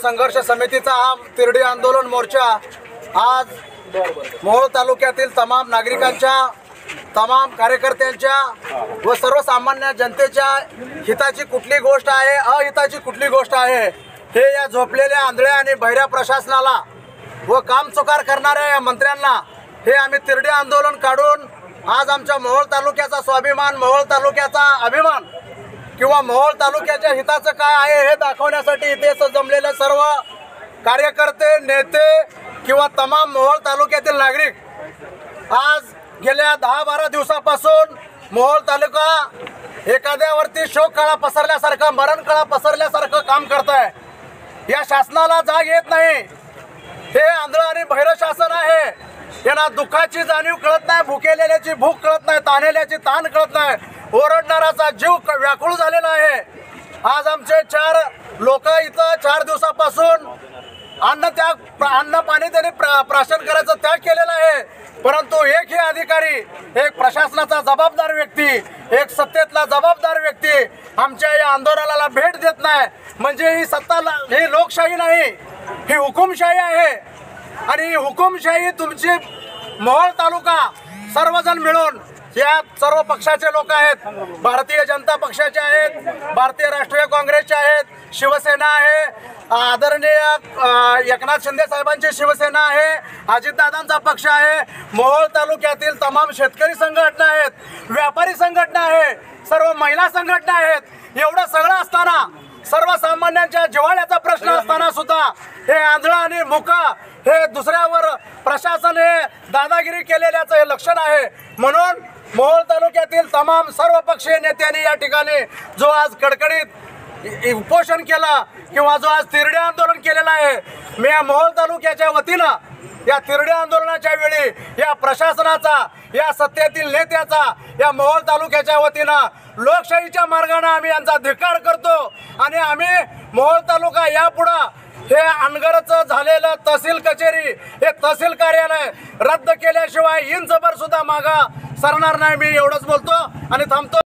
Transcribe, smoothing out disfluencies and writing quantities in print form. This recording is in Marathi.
संघर्ष समितीचा हा तिरडी आंदोलन मोर्चा आज मोहोळ तालुक्यातील तमाम नागरिकांच्या, तमाम कार्यकर्त्यांच्या व सर्वसामान्य जनतेच्या हिताची कुठली गोष्ट आहे, अहिताची कुठली गोष्ट आहे, हे या झोपलेल्या आंधळ्या आणि बहिऱ्या प्रशासनाला व कामचुकार करणाऱ्या या मंत्र्यांना हे आम्ही तिरडी आंदोलन काढून आज आमच्या मोहोळ तालुक्याचा स्वाभिमान, मोहोळ तालुक्याचा अभिमान किंवा मोहोळ तालुक्याच्या हिताचं काय आहे हे दाखवण्यासाठी इथे जमलेले सर्व कार्यकर्ते, नेते किंवा तमाम मोहोळ तालुक्यातील नागरिक आज गेल्या 10-12 दिवसापासून मोहोळ तालुका एखाद्यावरती शोककळा पसरल्यासारखं, मरणकळा पसरल्यासारखं काम करत आहे। या शासनाला जाग येत नाही। हे आंधळं आणि बहिरं शासन आहे। यांना दुःखाची जाणीव कळत नाही, भुकेलेल्याची भूक कळत नाही, ताणलेल्याची ताण कळत नाही, ओरडणाराचा जीव व्याकुळ झालेला आहे। आज आमचे 4 लोक इथं 4 दिवसापासून अन्न पाणी त्यांनी प्राशन करायचं त्याग केलेला आहे, परंतु एकही अधिकारी, एक प्रशासनाचा जबाबदार व्यक्ती, एक सत्तेतला जबाबदार व्यक्ती आमच्या या आंदोलनाला भेट देत नाही। म्हणजे ही सत्ता, ही लोकशाही नाही, ही हुकुमशाही आहे। आणि ही हुकुमशाही तुमची मोहोळ तालुका सर्वजण मिळून, या सर्व पक्षाचे लोक आहेत, भारतीय जनता पक्षाचे आहेत, भारतीय राष्ट्रीय काँग्रेसचे आहेत, शिवसेना आहे, आदरणीय एकनाथ शिंदे साहेबांची शिवसेना आहे, अजितदादांचा पक्ष आहे, मोहोळ तालुक्यातील तमाम शेतकरी संघटना आहेत, व्यापारी संघटना आहे, सर्व महिला संघटना आहेत। एवढं सगळं असताना, सर्वसामान्यांच्या जिव्हाळ्याचा प्रश्न असताना सुद्धा हे आंधळं आणि मुका हे दुसऱ्यावर प्रशासन हे दादागिरी केलेल्याचं हे लक्षण आहे। म्हणून मोहोळ तालुक्यातील तमाम सर्व पक्षीय नेत्यांनी या ठिकाणी जो आज कडकडीत उपोषण केला किंवा जो आज तिरडे आंदोलन केलेलं आहे, मी या मोहोळ तालुक्याच्या वतीनं या तिरडे आंदोलनाच्या वेळी या प्रशासनाचा, या सत्तेतील नेत्याचा, या मोहोळ तालुक्याच्या वतीनं लोकशाहीच्या मार्गाने आम्ही यांचा धिक्कार करतो। आणि आम्ही मोहोळ तालुका यापुढं हे अनगरचं झालेलं तहसील कचेरी, हे तहसील कार्यालय रद्द केल्याशिवाय इंचभर सुद्धा मागा सरणार नाही। मी एवढंच बोलतो आणि थांबतो।